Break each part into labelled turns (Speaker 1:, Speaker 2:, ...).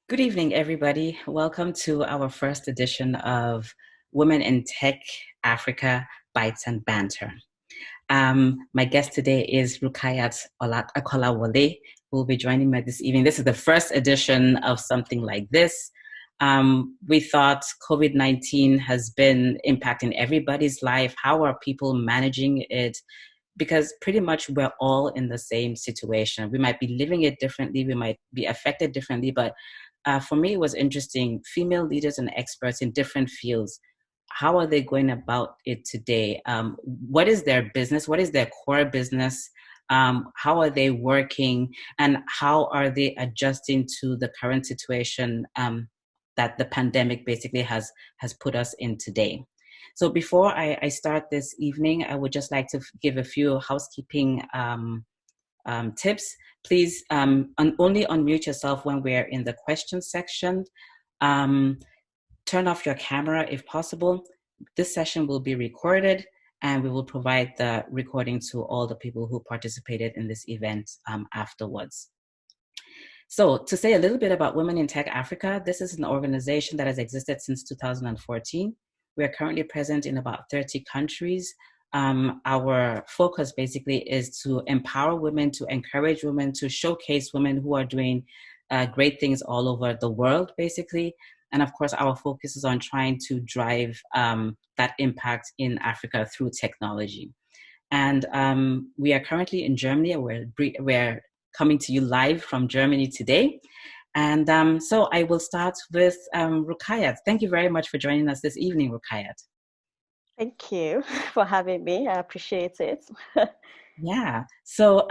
Speaker 1: Good evening, everybody. Welcome to our first edition of Women in Tech Africa, Bytes and Banter. My guest today is Rukayyat Kolawole, who will be joining me this evening. This is the first edition of something like this. We thought COVID-19 has been impacting everybody's life. How are people managing it? Because pretty much we're all in the same situation. We might be living it differently, we might be affected differently, but for me, it was interesting. Female leaders and experts in different fields, how are they going about it today? What is their business? What is their core business? How are they working? And how are they adjusting to the current situation that the pandemic basically has put us in today? So before I start this evening, I would just like to give a few housekeeping tips. Please only unmute yourself when we're in the question section. Turn off your camera if possible. This session will be recorded and we will provide the recording to all the people who participated in this event afterwards. So to say a little bit about Women in Tech Africa, this is an organization that has existed since 2014. We are currently present in about 30 countries. Our focus basically is to empower women, to encourage women, to showcase women who are doing great things all over the world, basically. And of course, our focus is on trying to drive that impact in Africa through technology. And we are currently in Germany. We're coming to you live from Germany today. And so I will start with Rukkayat. Thank you very much for joining us this evening, Rukkayat.
Speaker 2: Thank you for having me. I appreciate it.
Speaker 1: Yeah. So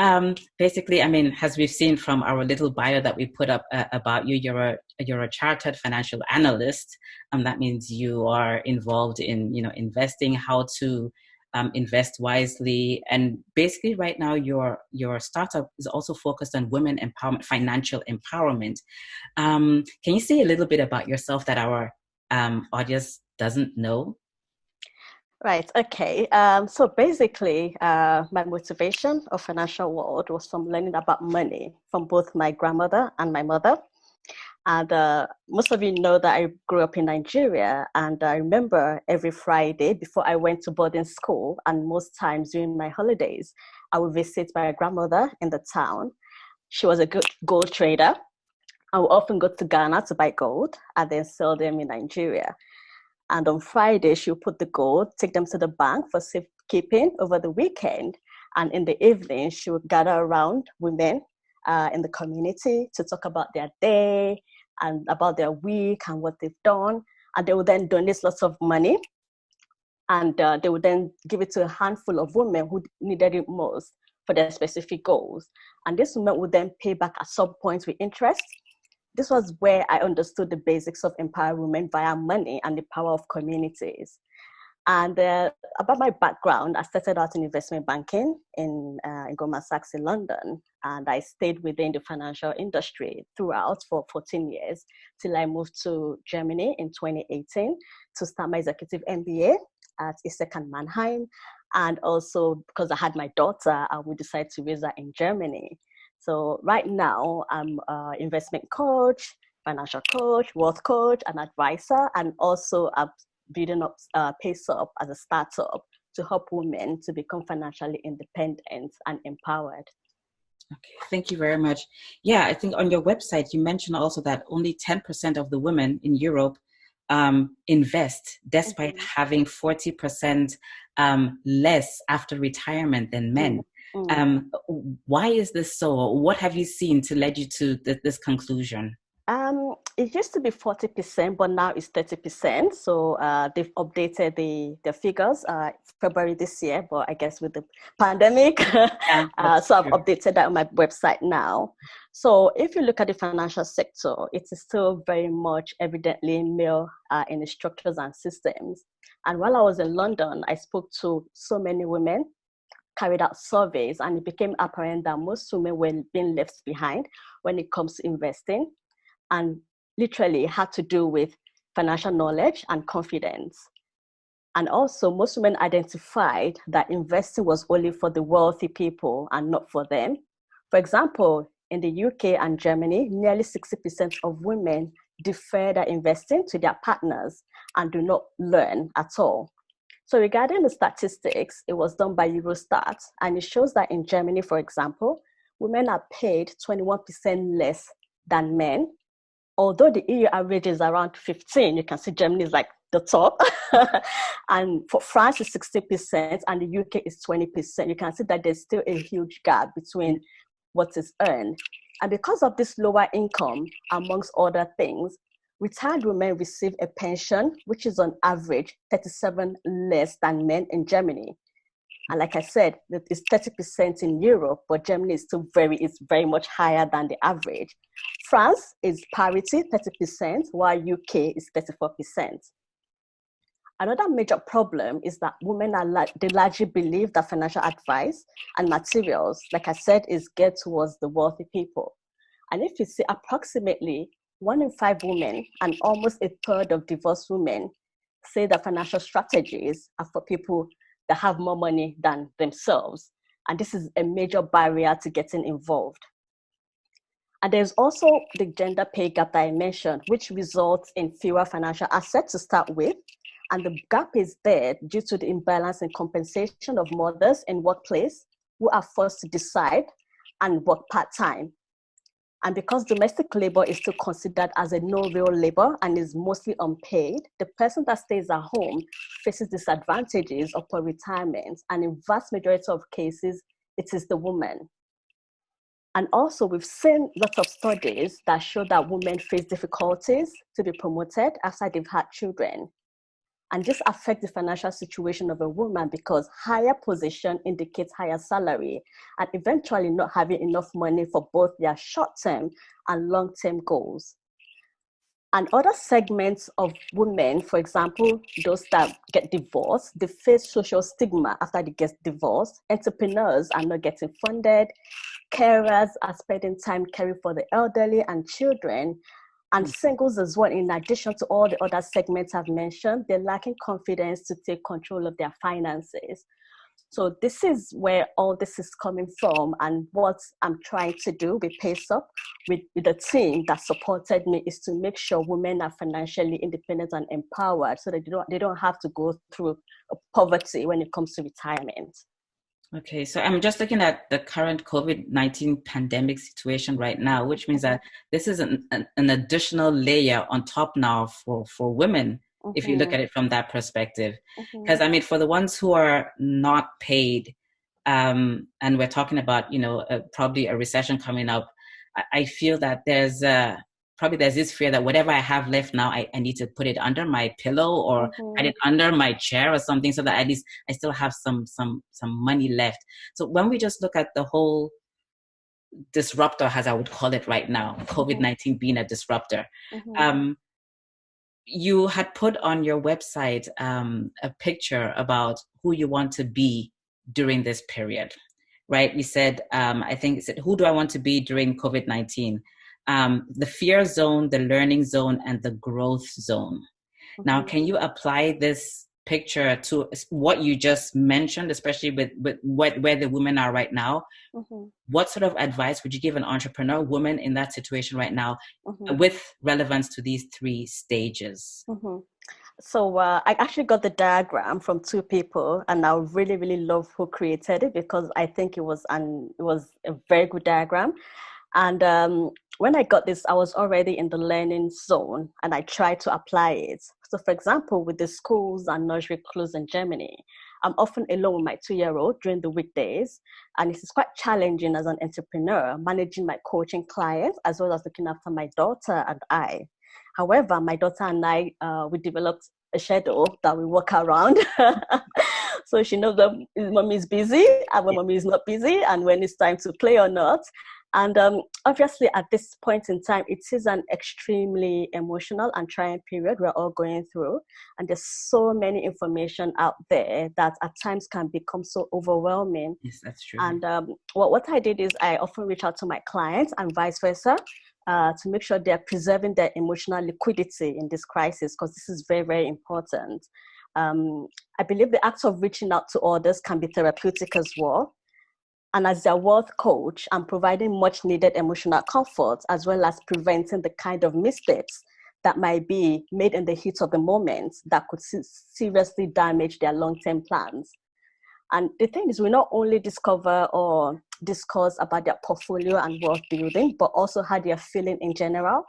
Speaker 1: basically, I mean, as we've seen from our little bio that we put up about you, you're a chartered financial analyst. That means you are involved in, investing, how to invest wisely, and basically, right now, your startup is also focused on women empowerment, financial empowerment. Can you say a little bit about yourself that our audience doesn't know?
Speaker 2: Right. Okay. So basically, my motivation of financial world was from learning about money from both my grandmother and my mother. And most of you know that I grew up in Nigeria, and I remember every Friday before I went to boarding school, and most times during my holidays, I would visit my grandmother in the town. She was a good gold trader. I would often go to Ghana to buy gold and then sell them in Nigeria. And on Friday, she'll put the gold, take them to the bank for safekeeping over the weekend. And in the evening, she would gather around women in the community to talk about their day and about their week and what they've done. And they would then donate lots of money. And they would then give it to a handful of women who needed it most for their specific goals. And these women would then pay back at some point with interest. This was where I understood the basics of empowering women via money and the power of communities. And about my background, I started out in investment banking in Goldman Sachs in London. And I stayed within the financial industry throughout for 14 years till I moved to Germany in 2018 to start my executive MBA at ESSEC and MANNHEIM. And also because I had my daughter, I would decide to raise her in Germany. So right now, I'm an investment coach, financial coach, wealth coach, and advisor, and also I'm building up PaceUP as a startup to help women to become financially independent and empowered.
Speaker 1: Okay, thank you very much. Yeah, I think on your website, you mentioned also that only 10% of the women in Europe invest, despite having 40% less after retirement than men. Why is this so? What have you seen to lead you to this conclusion?
Speaker 2: It used to be 40%, but now it's 30%. So they've updated the figures February this year, but I guess with the pandemic, so I've updated that on my website now. So if you look at the financial sector, it is still very much evidently male in the structures and systems. And while I was in London, I spoke to so many women, carried out surveys, and it became apparent that most women were being left behind when it comes to investing, and literally had to do with financial knowledge and confidence. And also, most women identified that investing was only for the wealthy people and not for them. For example, in the UK and Germany, nearly 60% of women defer their investing to their partners and do not learn at all. So regarding the statistics, it was done by Eurostat, and it shows that in Germany, for example, women are paid 21% less than men. Although the EU average is around 15, you can see Germany is like the top. And for France is 60% and the UK is 20%. You can see that there's still a huge gap between what is earned. And because of this lower income, amongst other things, retired women receive a pension, which is on average 37 less than men in Germany. And like I said, it's 30% in Europe, but Germany is still is very much higher than the average. France is parity, 30%, while UK is 34%. Another major problem is that women they largely believe that financial advice and materials, like I said, is geared towards the wealthy people. And if you see, approximately 1 in 5 women and almost a third of divorced women say that financial strategies are for people that have more money than themselves. And this is a major barrier to getting involved. And there's also the gender pay gap that I mentioned, which results in fewer financial assets to start with. And the gap is there due to the imbalance in compensation of mothers in workplace who are forced to decide and work part-time. And because domestic labor is still considered as a no real labor and is mostly unpaid, the person that stays at home faces disadvantages upon retirement. And in vast majority of cases, it is the woman. And also we've seen lots of studies that show that women face difficulties to be promoted after they've had children. And this affects the financial situation of a woman because higher position indicates higher salary and eventually not having enough money for both their short-term and long-term goals. And other segments of women, for example, those that get divorced, they face social stigma after they get divorced. Entrepreneurs are not getting funded. Carers are spending time caring for the elderly and children. And singles as well, in addition to all the other segments I've mentioned, they're lacking confidence to take control of their finances. So this is where all this is coming from. And what I'm trying to do with PaceUP, with the team that supported me, is to make sure women are financially independent and empowered so that they don't have to go through poverty when it comes to retirement.
Speaker 1: Okay, so I'm just looking at the current COVID-19 pandemic situation right now, which means that this is an additional layer on top now for women, if you look at it from that perspective. Because I mean, for the ones who are not paid, and we're talking about, probably a recession coming up, I feel that there's this fear that whatever I have left now, I need to put it under my pillow or put it under my chair or something so that at least I still have some money left. So when we just look at the whole disruptor, as I would call it right now, COVID-19 being a disruptor, you had put on your website a picture about who you want to be during this period, right? You said, I think it said, who do I want to be during COVID-19? The fear zone, the learning zone, and the growth zone. Now, can you apply this picture to what you just mentioned, especially with where the women are right now? What sort of advice would you give an entrepreneur woman in that situation right now with relevance to these 3 stages?
Speaker 2: So I actually got the diagram from 2 people, and I really, really love who created it because I think it was a very good diagram. And when I got this, I was already in the learning zone and I tried to apply it. So for example, with the schools and nursery closed in Germany, I'm often alone with my 2-year-old during the weekdays. And it is quite challenging as an entrepreneur, managing my coaching clients as well as looking after my daughter and I. However, my daughter and I, we developed a schedule that we work around. So she knows that mommy is busy and when mommy is not busy and when it's time to play or not. And obviously at this point in time, it is an extremely emotional and trying period we're all going through. And there's so many information out there that at times can become so overwhelming.
Speaker 1: Yes, that's true.
Speaker 2: And what I did is I often reach out to my clients and vice versa to make sure they're preserving their emotional liquidity in this crisis, because this is very, very important. I believe the act of reaching out to others can be therapeutic as well. And as their wealth coach, I'm providing much needed emotional comfort, as well as preventing the kind of mistakes that might be made in the heat of the moment that could seriously damage their long-term plans. And the thing is, we not only discover or discuss about their portfolio and wealth building, but also how they're feeling in general.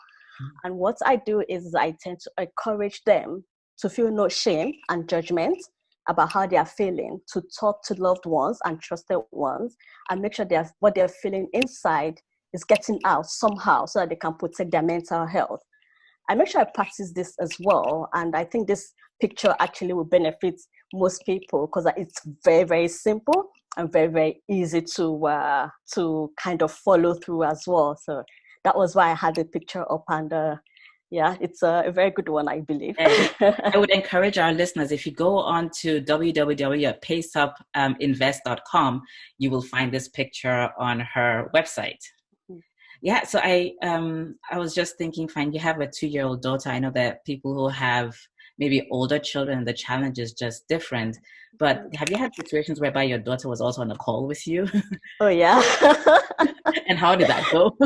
Speaker 2: And what I do is I tend to encourage them to feel no shame and judgment about how they are feeling, to talk to loved ones and trusted ones, and make sure what they're feeling inside is getting out somehow so that they can protect their mental health. I make sure I practice this as well. And I think this picture actually will benefit most people because it's very, very simple and very, very easy to kind of follow through as well. So that was why I had the picture up, and yeah, it's a very good one, I believe.
Speaker 1: I would encourage our listeners, if you go on to www.paceupinvest.com, you will find this picture on her website. Yeah, so I was just thinking, fine, you have a 2-year-old daughter. I know that people who have maybe older children, the challenge is just different. But have you had situations whereby your daughter was also on a call with you?
Speaker 2: Oh, yeah.
Speaker 1: And how did that go?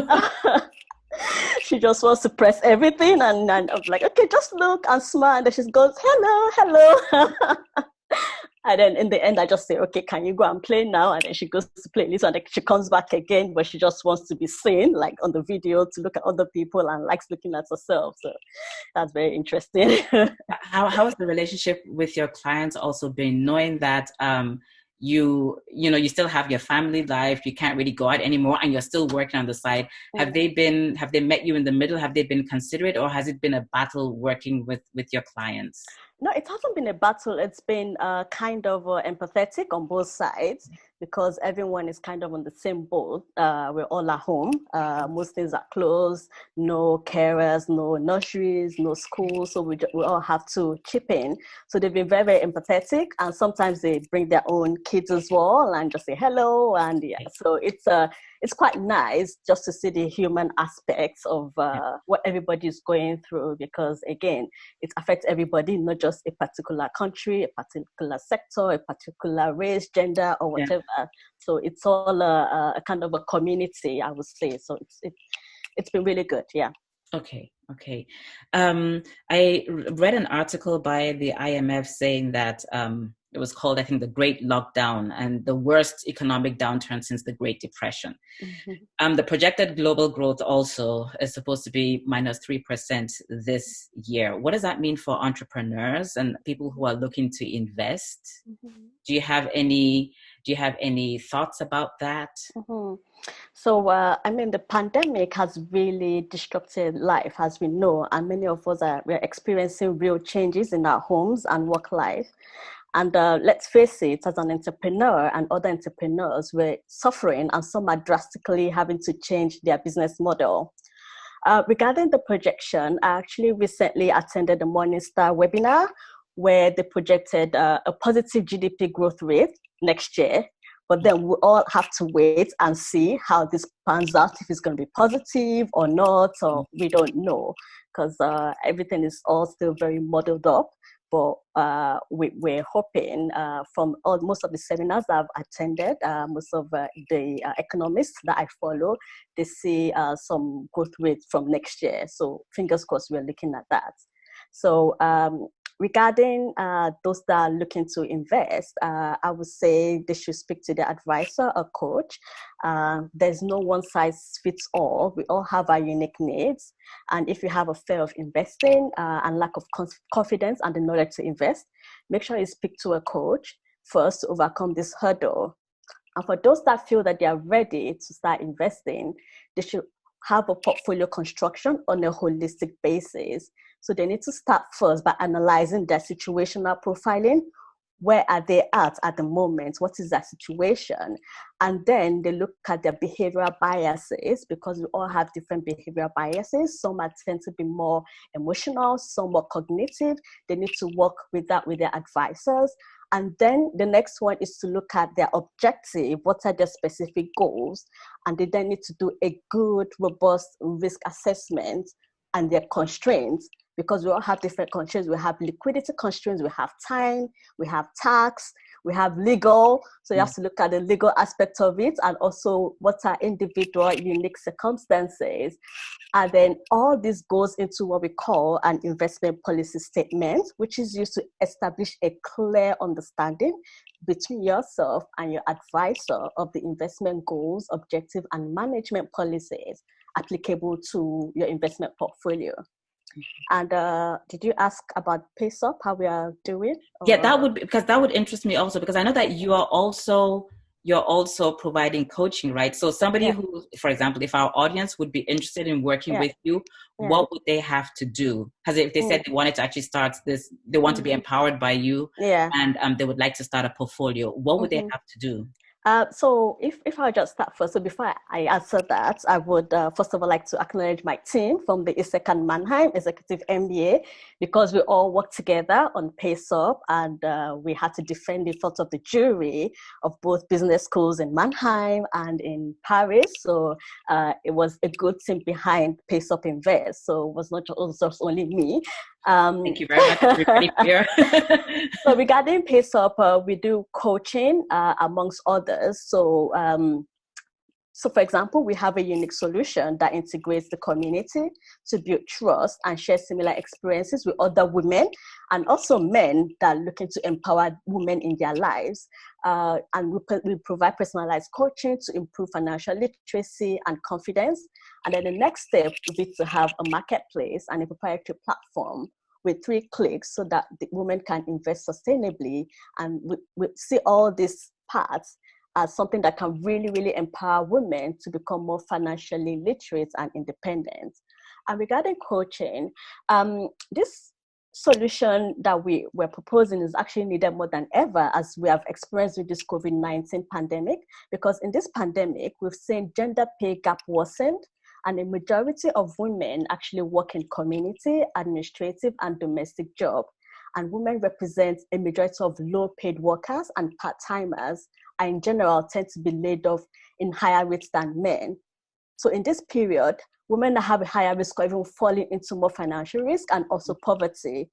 Speaker 2: She just wants to press everything, and I'm like, okay, just look and smile. And then she goes, hello. And then in the end, I just say, okay, can you go and play now? And then she goes to play this, and then she comes back again, but she just wants to be seen, like on the video, to look at other people and likes looking at herself. So that's very interesting.
Speaker 1: How has the relationship with your clients also been, knowing that you still have your family life, you can't really go out anymore, and you're still working on the side? Have they met you in the middle? Have they been considerate, or has it been a battle working with your clients?
Speaker 2: No, it hasn't been a battle. It's been kind of empathetic on both sides, because everyone is kind of on the same boat. We're all at home. Most things are closed, no carers, no nurseries, no schools. So we all have to chip in. So they've been very, very empathetic. And sometimes they bring their own kids as well and just say hello. And yeah, so it's quite nice just to see the human aspects of what everybody is going through, because again, it affects everybody, not just a particular country, a particular sector, a particular race, gender, or whatever. So it's all a kind of a community, I would say. So it's been really good. Yeah.
Speaker 1: Okay. I read an article by the IMF saying that it was called, I think, the Great Lockdown, and the worst economic downturn since the Great Depression. Mm-hmm. The projected global growth also is supposed to be minus 3% this year. What does that mean for entrepreneurs and people who are looking to invest? Mm-hmm. Do you have any thoughts about that?
Speaker 2: Mm-hmm. So, the pandemic has really disrupted life, as we know, and many of us we're experiencing real changes in our homes and work life. And let's face it, as an entrepreneur and other entrepreneurs, we're suffering, and some are drastically having to change their business model. Regarding the projection, I actually recently attended the Morningstar webinar where they projected a positive GDP growth rate next year. But then we all have to wait and see how this pans out, if it's going to be positive or not, or we don't know, because everything is all still very muddled up. But we're hoping from most of the seminars that I've attended, most of the economists that I follow, they see some growth rates from next year. So fingers crossed, we're looking at that. So regarding those that are looking to invest, I would say they should speak to their advisor or coach. There's no one size fits all. We all have our unique needs. And if you have a fear of investing and lack of confidence and the knowledge to invest, make sure you speak to a coach first to overcome this hurdle. And for those that feel that they are ready to start investing, they should have a portfolio construction on a holistic basis. So they need to start first by analyzing their situational profiling. Where are they at the moment? What is their situation? And then they look at their behavioral biases, because we all have different behavioral biases. Some tend to be more emotional, some more cognitive. They need to work with that with their advisors. And then the next one is to look at their objective. What are their specific goals? And they then need to do a good, robust risk assessment and their constraints, because we all have different constraints. We have liquidity constraints, we have time, we have tax, We have legal, so you have to look at the legal aspect of it, and also what are individual unique circumstances. And then all this goes into what we call an investment policy statement, which is used to establish a clear understanding between yourself and your advisor of the investment goals, objectives, and management policies applicable to your investment portfolio. And did you ask about PaceUP, how we are doing? Or?
Speaker 1: Yeah, that would be, because that would interest me also, because I know that you're also providing coaching, right? So somebody who, for example, if our audience would be interested in working with you, what would they have to do? Because if they said they wanted to actually start this, they want to be empowered by you, and they would like to start a portfolio, what would they have to do?
Speaker 2: So if I just start first, so before I answer that, I would first of all like to acknowledge my team from the ESSEC and MANNHEIM Executive MBA, because we all work together on PaceUP, and we had to defend in front of the jury of both business schools in MANNHEIM and in Paris. So it was a good team behind PaceUP Invest. So it was not just only me.
Speaker 1: Thank you very much. Everybody here.
Speaker 2: So regarding PaceUP, we do coaching amongst others. So, so for example, we have a unique solution that integrates the community to build trust and share similar experiences with other women and also men that are looking to empower women in their lives. And we provide personalized coaching to improve financial literacy and confidence. And then the next step would be to have a marketplace and a proprietary platform with 3 clicks so that the women can invest sustainably. And we see all these parts as something that can really, really empower women to become more financially literate and independent. And regarding coaching, this solution that we're proposing is actually needed more than ever, as we have experienced with this COVID-19 pandemic, because in this pandemic, we've seen gender pay gap worsened, and a majority of women actually work in community, administrative, and domestic jobs. And women represent a majority of low-paid workers and part-timers, and in general tend to be laid off in higher rates than men. So in this period, women have a higher risk of even falling into more financial risk and also poverty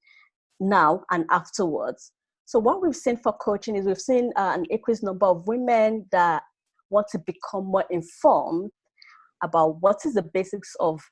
Speaker 2: now and afterwards. So what we've seen for coaching is we've seen an increased number of women that want to become more informed about what is the basics of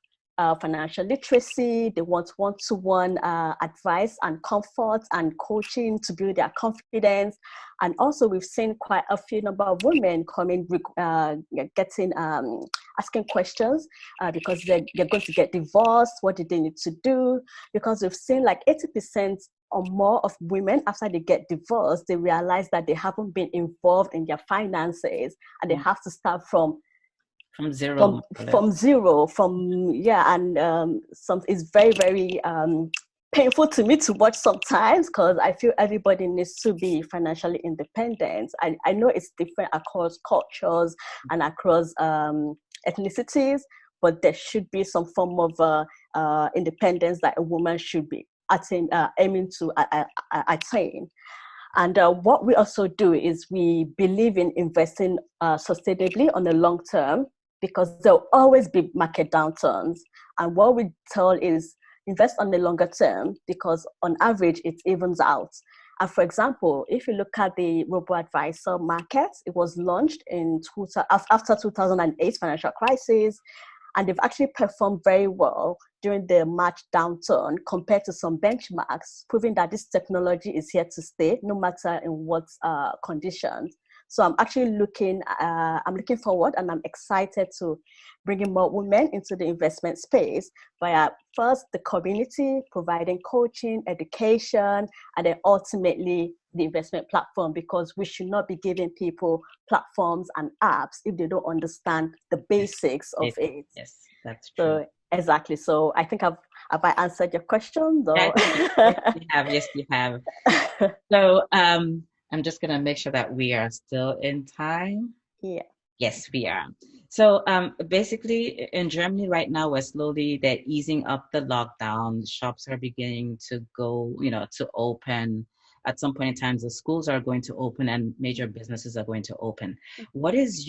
Speaker 2: financial literacy. They want one-to-one advice and comfort and coaching to build their confidence. And also we've seen quite a few number of women coming, asking questions because they're going to get divorced. What do they need to do? Because we've seen like 80% or more of women, after they get divorced, they realize that they haven't been involved in their finances, and they have to start from zero, and it's very, very painful to me to watch sometimes, because I feel everybody needs to be financially independent. I know it's different across cultures and across ethnicities, but there should be some form of independence that a woman should be aiming to attain. And what we also do is we believe in investing sustainably on the long term, because there'll always be market downturns. And what we tell is invest on the longer term, because on average it evens out. And for example, if you look at the robo-advisor market, it was launched after 2008 financial crisis, and they've actually performed very well during the March downturn compared to some benchmarks, proving that this technology is here to stay no matter in what conditions. So I'm actually looking forward, and I'm excited to bringing more women into the investment space via first the community, providing coaching, education, and then ultimately the investment platform, because we should not be giving people platforms and apps if they don't understand the basics of it.
Speaker 1: Yes, that's true.
Speaker 2: So, exactly. So I think have I answered your question? Or?
Speaker 1: Yes, you have. So I'm just going to make sure that we are still in time.
Speaker 2: Yeah.
Speaker 1: Yes, we are. So basically in Germany right now, they're easing up the lockdown. Shops are beginning to go, to open. At some point in time, the schools are going to open and major businesses are going to open. What is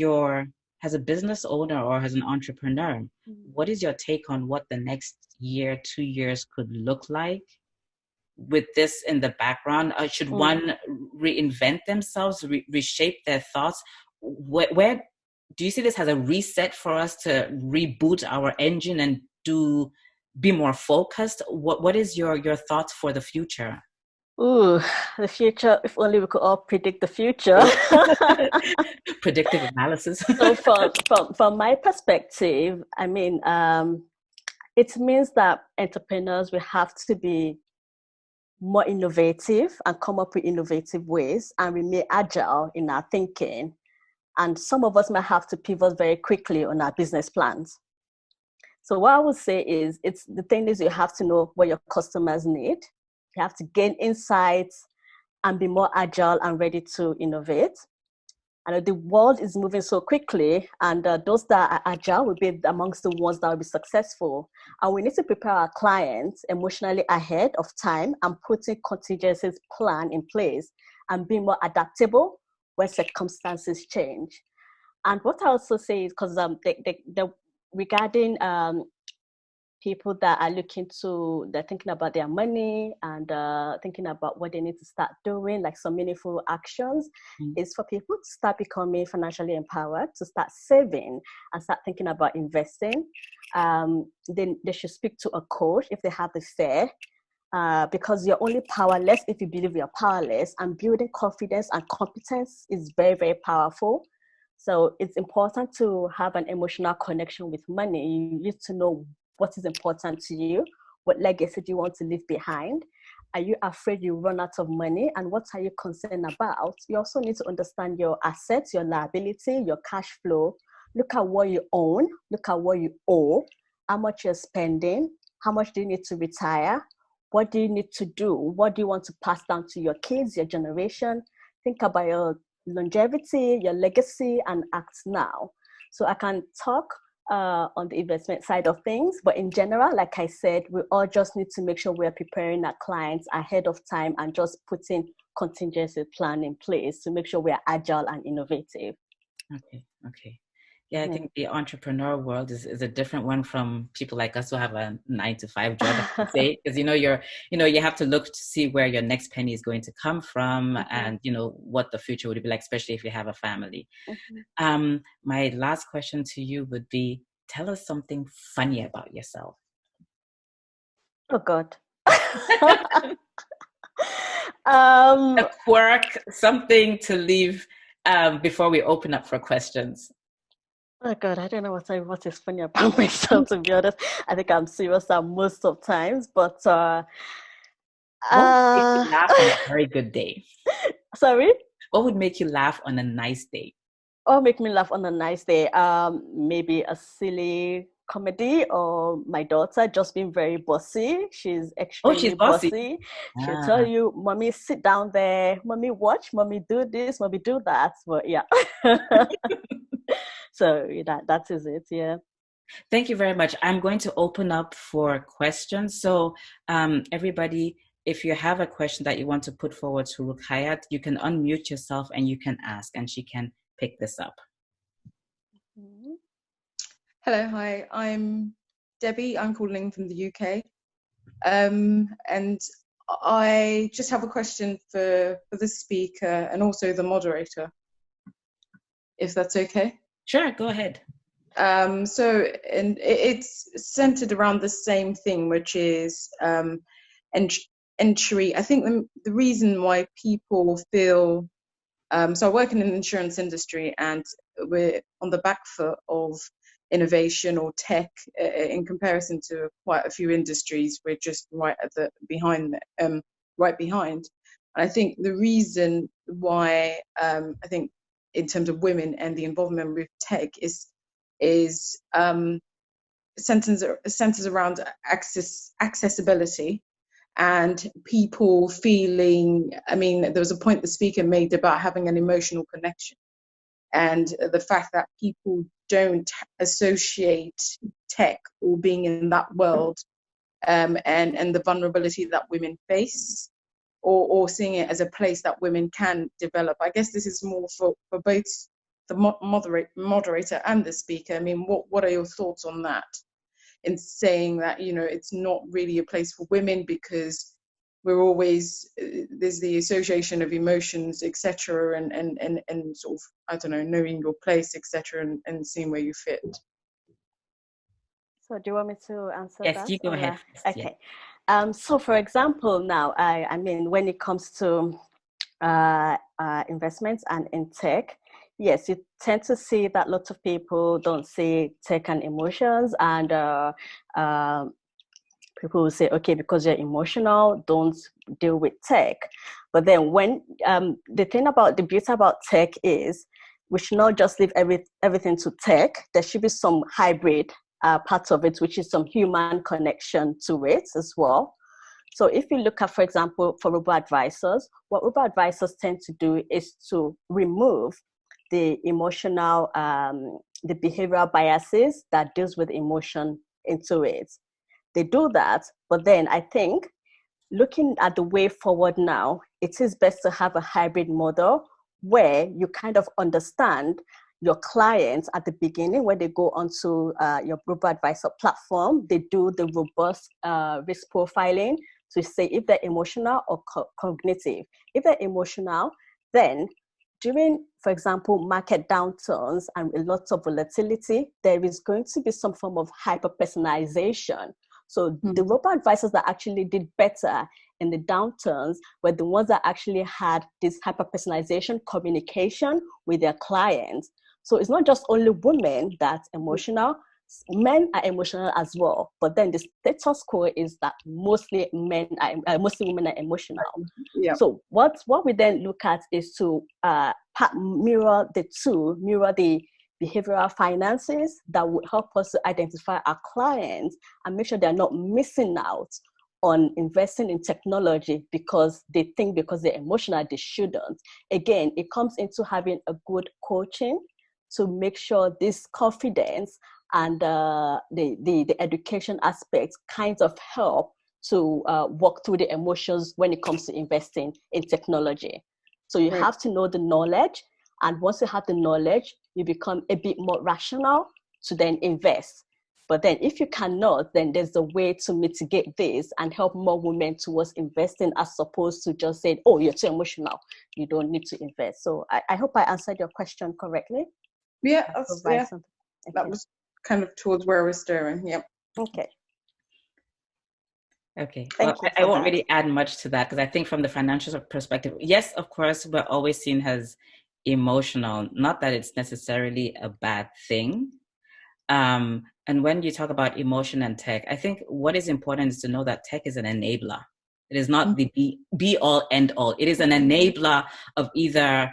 Speaker 1: as a business owner or as an entrepreneur, what is your take on what the next year, 2 years could look like with this in the background? Should one reinvent themselves, reshape their thoughts? Where do you see this as a reset for us to reboot our engine and be more focused? What is your thoughts for the future?
Speaker 2: Ooh, the future, if only we could all predict the future.
Speaker 1: Predictive analysis.
Speaker 2: So from my perspective, I mean, it means that entrepreneurs will have to be more innovative and come up with innovative ways and remain agile in our thinking. And some of us might have to pivot very quickly on our business plans. So what I would say is, the thing is, you have to know what your customers need. You have to gain insights and be more agile and ready to innovate. And the world is moving so quickly, and those that are agile will be amongst the ones that will be successful. And we need to prepare our clients emotionally ahead of time and putting contingency plan in place and be more adaptable when circumstances change. And what I also say is, because regarding people that are they're thinking about their money and thinking about what they need to start doing, like some meaningful actions, is for people to start becoming financially empowered, to start saving and start thinking about investing. Then they should speak to a coach if they have the fear, because you're only powerless if you believe you're powerless, and building confidence and competence is very, very powerful. So it's important to have an emotional connection with money. You need to know what is important to you, what legacy do you want to leave behind. Are you afraid you run out of money, and what are you concerned about? You also need to understand your assets, your liability, your cash flow. Look at what you own, look at what you owe, how much you're spending, how much do you need to retire, what do you need to do, what do you want to pass down to your kids, your generation. Think about your longevity, your legacy, and act now. So I can talk on the investment side of things, but in general, like I said, we all just need to make sure we're preparing our clients ahead of time and just putting contingency plan in place to make sure we're agile and innovative.
Speaker 1: Okay. Yeah, I think the entrepreneur world is a different one from people like us who have a 9-to-5 job, I say, because you have to look to see where your next penny is going to come from, and what the future would be like, especially if you have a family. My last question to you would be, tell us something funny about yourself.
Speaker 2: Oh God.
Speaker 1: A quirk, something to leave before we open up for questions.
Speaker 2: Oh God, I don't know what is funny about myself, to be honest. I think I'm serious most of times, but
Speaker 1: what would make you laugh on a very good day?
Speaker 2: Sorry?
Speaker 1: What would make you laugh on a nice day?
Speaker 2: Or make me laugh on a nice day? Maybe a silly comedy, or my daughter just being very bossy. She's extremely bossy. She'll tell you, "Mommy, sit down there. Mommy, watch. Mommy, do this. Mommy, do that." But yeah. So that is it. Yeah.
Speaker 1: Thank you very much. I'm going to open up for questions. So everybody, if you have a question that you want to put forward to Rukkayat, you can unmute yourself and you can ask, and she can pick this up.
Speaker 3: Hello, hi. I'm Debbie. I'm calling from the UK. And I just have a question for the speaker and also the moderator, if that's okay.
Speaker 1: Sure, go ahead.
Speaker 3: So it's centered around the same thing, which is entry. I think the reason why people feel, so I work in an insurance industry, and we're on the back foot of innovation or tech in comparison to quite a few industries. We're just right behind. And I think the reason why I think in terms of women and the involvement with tech is centers around accessibility and people feeling, I mean, there was a point the speaker made about having an emotional connection, and the fact that people don't associate tech or being in that world and the vulnerability that women face, or seeing it as a place that women can develop. I guess this is more for both the moderator and the speaker. I mean, what are your thoughts on that, in saying that, it's not really a place for women because we're always, there's the association of emotions, etc., and sort of, I don't know, knowing your place, etc., and seeing where you fit.
Speaker 2: So do you want me to answer
Speaker 1: Yes,
Speaker 2: that?
Speaker 1: you go ahead.
Speaker 2: Okay. So for example, now, I mean, when it comes to investments and in tech, yes, you tend to see that lots of people don't see tech and emotions, and people will say, okay, because you're emotional, don't deal with tech. But then when the thing about the beauty about tech is we should not just leave everything to tech. There should be some hybrid part of it, which is some human connection to it as well. So if you look at, for example, for robo-advisors, what robo-advisors tend to do is to remove the emotional, the behavioral biases that deals with emotion into it. They do that, but then I think looking at the way forward now, it is best to have a hybrid model where you kind of understand your clients at the beginning when they go onto your robo-advisor platform. They do the robust risk profiling to say if they're emotional or cognitive. If they're emotional, then during, for example, market downturns and lots of volatility, there is going to be some form of hyper-personalization. So the robo-advisors that actually did better in the downturns were the ones that actually had this hyper-personalization communication with their clients. So it's not just only women that's emotional, men are emotional as well. But then the status quo is that mostly women are emotional.
Speaker 3: Yeah.
Speaker 2: So what we then look at is to mirror the behavioral finances that would help us to identify our clients and make sure they're not missing out on investing in technology because they think because they're emotional, they shouldn't. Again, it comes into having a good coaching to make sure this confidence and the education aspects kind of help to walk through the emotions when it comes to investing in technology. So you have to know the knowledge, and once you have the knowledge, you become a bit more rational to then invest. But then if you cannot, then there's a way to mitigate this and help more women towards investing as opposed to just saying, oh, you're too emotional, you don't need to invest. So I hope I answered your question correctly.
Speaker 3: Yeah,
Speaker 2: Okay.
Speaker 3: that was kind of towards where we're steering. Yep.
Speaker 2: Okay.
Speaker 1: Okay.
Speaker 2: Thank you
Speaker 1: I won't
Speaker 2: that.
Speaker 1: really add much to that because I think from the financial perspective, yes, of course, we're always seen as emotional. Not that it's necessarily a bad thing. And when you talk about emotion and tech, I think what is important is to know that tech is an enabler. It is not the be all end all. It is an enabler of either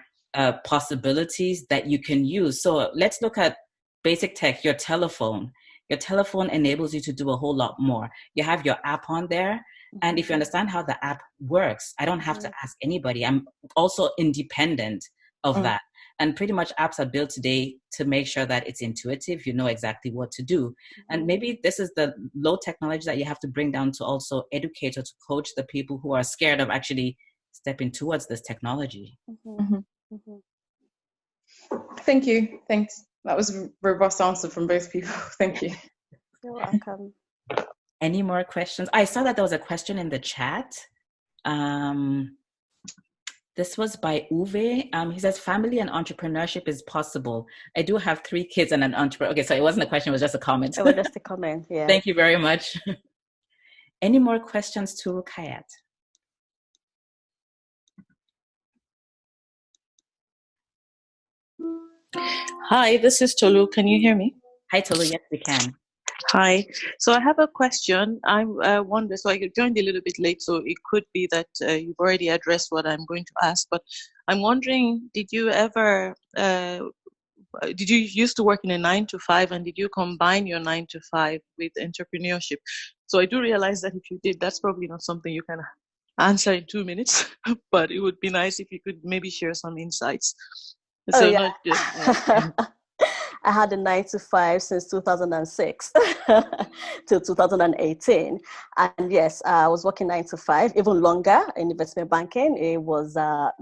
Speaker 1: possibilities that you can use. So let's look at basic tech, your telephone. Your telephone enables you to do a whole lot more. You have your app on there. And if you understand how the app works, I don't have to ask anybody. I'm also independent of that. And pretty much apps are built today to make sure that it's intuitive. You know exactly what to do. And maybe this is the low technology that you have to bring down to also educate or to coach the people who are scared of actually stepping towards this technology.
Speaker 3: Thank you. Thanks. That was a robust answer from both people. Thank you.
Speaker 2: You're welcome.
Speaker 1: Any more questions? I saw that there was a question in the chat. This was by Uwe. He says, family and entrepreneurship is possible. I do have 3 kids and an entrepreneur. Okay, so it wasn't a question, it was just a comment.
Speaker 2: It was just a comment, yeah.
Speaker 1: Thank you very much. Any more questions to Rukkayat?
Speaker 4: Hi, this is Tolu. Can you hear me?
Speaker 1: Hi, Tolu. Yes, we can.
Speaker 4: Hi. So I have a question. I wonder, so I joined a little bit late, so it could be that you've already addressed what I'm going to ask, but I'm wondering, did you used to work in a 9-to-5, and did you combine your 9-to-5 with entrepreneurship? So I do realize that if you did, that's probably not something you can answer in 2 minutes, but it would be nice if you could maybe share some insights. So
Speaker 2: not just, I had a 9-to-5 since 2006 till 2018. And yes, I was working 9-to-5, even longer in investment banking. It was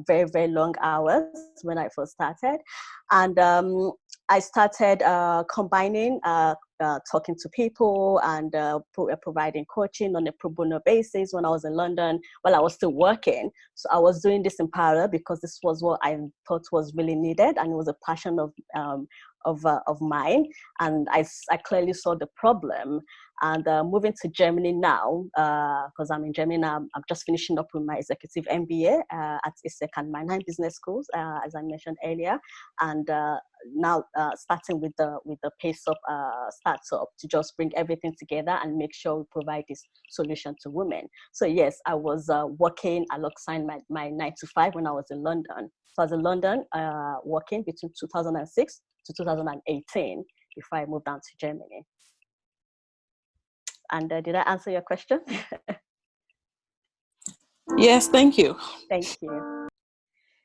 Speaker 2: very, very long hours when I first started. And I started combining talking to people and providing coaching on a pro bono basis when I was in London while I was still working. So I was doing this in parallel because this was what I thought was really needed, and it was a passion of mine. And I clearly saw the problem. And moving to Germany now, because I'm in Germany now, I'm just finishing up with my executive MBA at ESSEC and MANNHEIM business schools, as I mentioned earlier, and now starting with the PaceUP startup to just bring everything together and make sure we provide this solution to women. So yes, I was working alongside my 9 to 5 when I was in London. So I was in London working between 2006 to 2018 before I moved down to Germany. And did I answer your question?
Speaker 4: Yes, thank you.
Speaker 2: Thank you.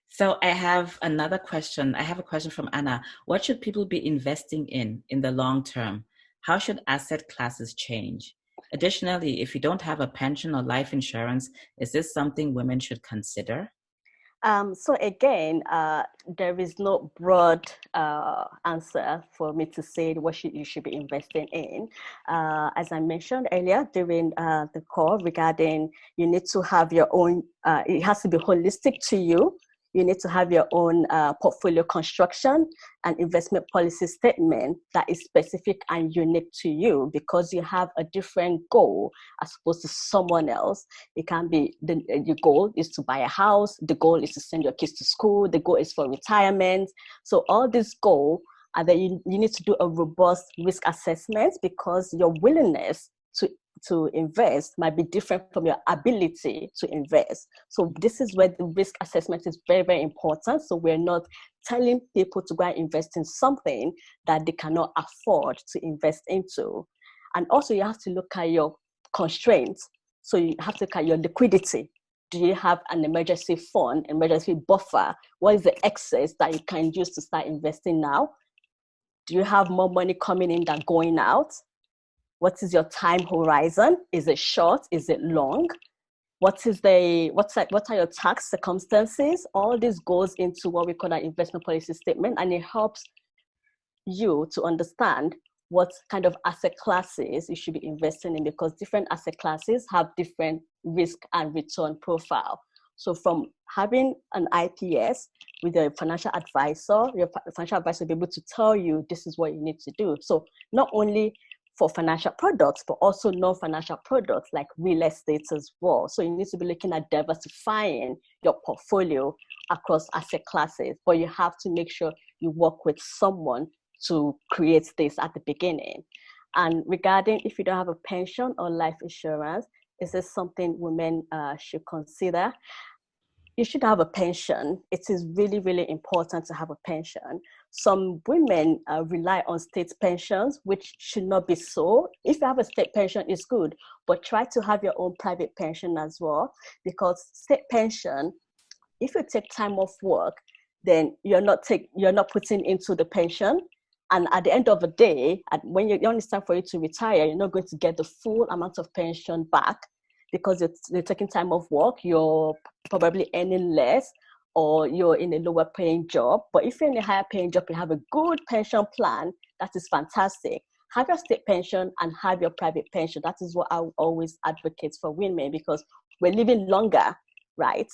Speaker 1: So I have another question. I have a question from Anna. What should people be investing in the long term? How should asset classes change? Additionally, if you don't have a pension or life insurance, is this something women should consider?
Speaker 2: So again, there is no broad answer for me to say what you should be investing in. As I mentioned earlier during the call regarding you need to have your own, it has to be holistic to you. You need to have your own portfolio construction and investment policy statement that is specific and unique to you because you have a different goal as opposed to someone else. It can be your goal is to buy a house, the goal is to send your kids to school, the goal is for retirement. So all these goals are that you need to do a robust risk assessment because your willingness to invest might be different from your ability to invest. So this is where the risk assessment is very, very important. So we're not telling people to go and invest in something that they cannot afford to invest into. And also you have to look at your constraints. So you have to look at your liquidity. Do you have an emergency fund, emergency buffer? What is the excess that you can use to start investing now? Do you have more money coming in than going out? What is your time horizon? Is it short? Is it long? What are your tax circumstances? All this goes into what we call an investment policy statement, and it helps you to understand what kind of asset classes you should be investing in because different asset classes have different risk and return profile. So from having an IPS with a financial advisor, your financial advisor will be able to tell you this is what you need to do. So not only for financial products, but also non-financial products like real estate as well. So you need to be looking at diversifying your portfolio across asset classes, but you have to make sure you work with someone to create this at the beginning. And regarding if you don't have a pension or life insurance, is this something women should consider? You should have a pension. It is really, really important to have a pension. Some women rely on state pensions, which should not be so. If you have a state pension, it's good, but try to have your own private pension as well, because state pension, if you take time off work, then you're not putting into the pension. And at the end of the day, when it's time for you to retire, you're not going to get the full amount of pension back because you're taking time off work, you're probably earning less, or you're in a lower paying job. But if you're in a higher paying job, you have a good pension plan, that is fantastic. Have your state pension and have your private pension. That is what I always advocate for women because we're living longer, right?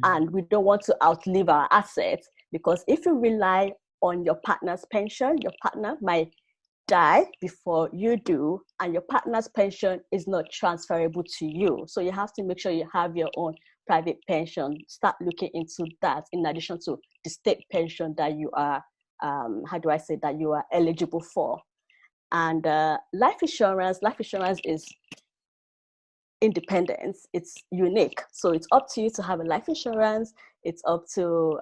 Speaker 2: And we don't want to outlive our assets because if you rely on your partner's pension, your partner might die before you do, and your partner's pension is not transferable to you. So you have to make sure you have your own private pension. Start looking into that in addition to the state pension that you are, that you are eligible for. And life insurance is independence. It's unique. So it's up to you to have a life insurance. It's up to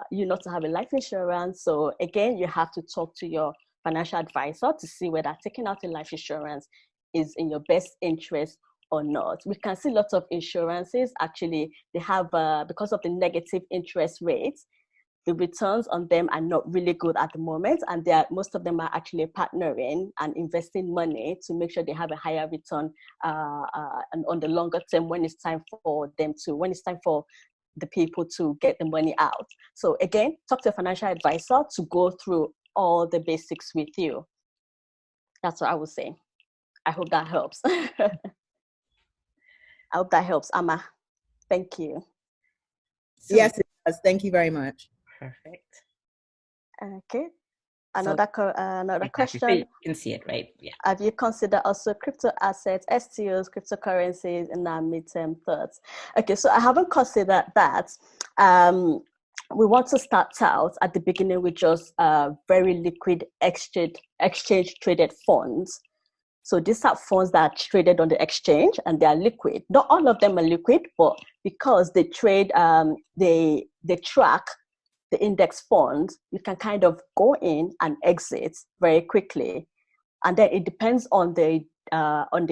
Speaker 2: you not to have a life insurance. So again, you have to talk to your financial advisor to see whether taking out a life insurance is in your best interest or not. We can see lots of insurances, actually, they have, because of the negative interest rates, the returns on them are not really good at the moment, and most of them are actually partnering and investing money to make sure they have a higher return and on the longer term when it's time for the people to get the money out. So again, talk to a financial advisor to go through all the basics with you. That's what I would say. I hope that helps. I hope that helps, Amma. Thank you.
Speaker 5: So, yes, it does. Thank you very much.
Speaker 1: Perfect.
Speaker 2: Okay. Another question.
Speaker 1: You can see it, right? Yeah.
Speaker 2: Have you considered also crypto assets, STOs, cryptocurrencies in our midterm thoughts? Okay, so I haven't considered that. We want to start out at the beginning with just very liquid exchange traded funds. So these are funds that are traded on the exchange and they are liquid. Not all of them are liquid, but because they trade, they track the index funds, you can kind of go in and exit very quickly. And then it depends on the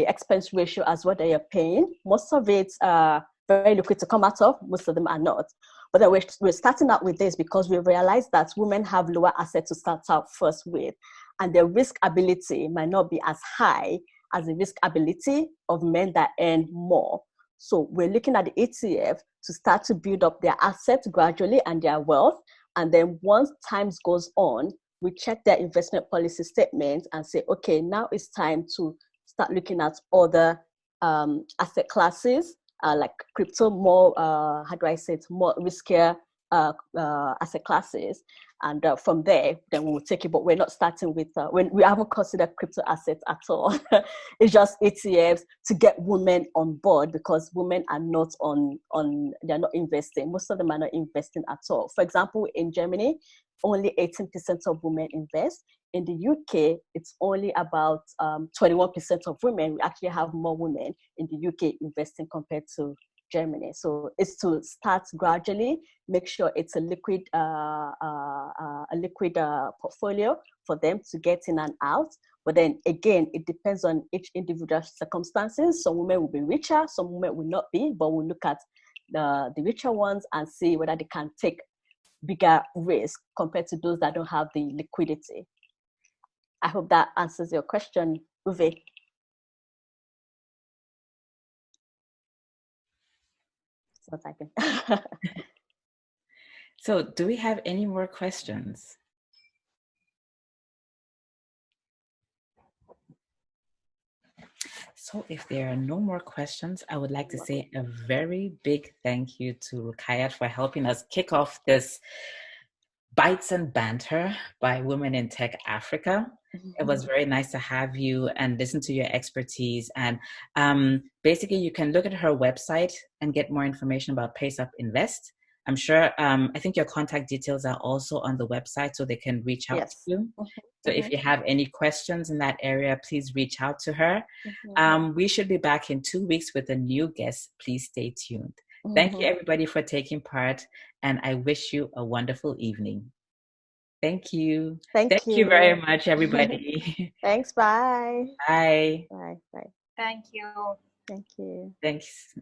Speaker 2: expense ratio as what they are paying. Most of it are very liquid to come out of, most of them are not. But then we're starting out with this because we realize that women have lower assets to start out first with, and their risk ability might not be as high as the risk ability of men that earn more. So we're looking at the ETF to start to build up their assets gradually and their wealth. And then once time goes on, we check their investment policy statements and say, okay, now it's time to start looking at other asset classes, like crypto, more, more riskier asset classes. And from there, then we'll take it, but we're not starting with, when we haven't considered crypto assets at all. It's just ETFs to get women on board, because women are not they're not investing. Most of them are not investing at all. For example, in Germany, only 18% of women invest. In the UK, it's only about 21% of women. We actually have more women in the UK investing compared to Germany. So it's to start gradually, make sure it's a liquid portfolio for them to get in and out. But then again, it depends on each individual circumstances. Some women will be richer, some women will not be, but we'll look at the richer ones and see whether they can take bigger risk compared to those that don't have the liquidity. I hope that answers your question, Uwe. So typing.
Speaker 1: So do we have any more questions? So if there are no more questions, I would like to say a very big thank you to Rukkayat for helping us kick off this Bytes and Banter by Women in Tech Africa. It was very nice to have you and listen to your expertise. And basically, you can look at her website and get more information about PaceUP Invest. I'm sure, I think your contact details are also on the website, so they can reach out to you. So if you have any questions in that area, please reach out to her. We should be back in 2 weeks with a new guest. Please stay tuned. Thank you, everybody, for taking part, and I wish you a wonderful evening. Thank you. Thank you very much, everybody.
Speaker 2: Thanks. Bye.
Speaker 1: Bye.
Speaker 2: Bye. Bye.
Speaker 6: Thank you.
Speaker 2: Thank you.
Speaker 1: Thanks.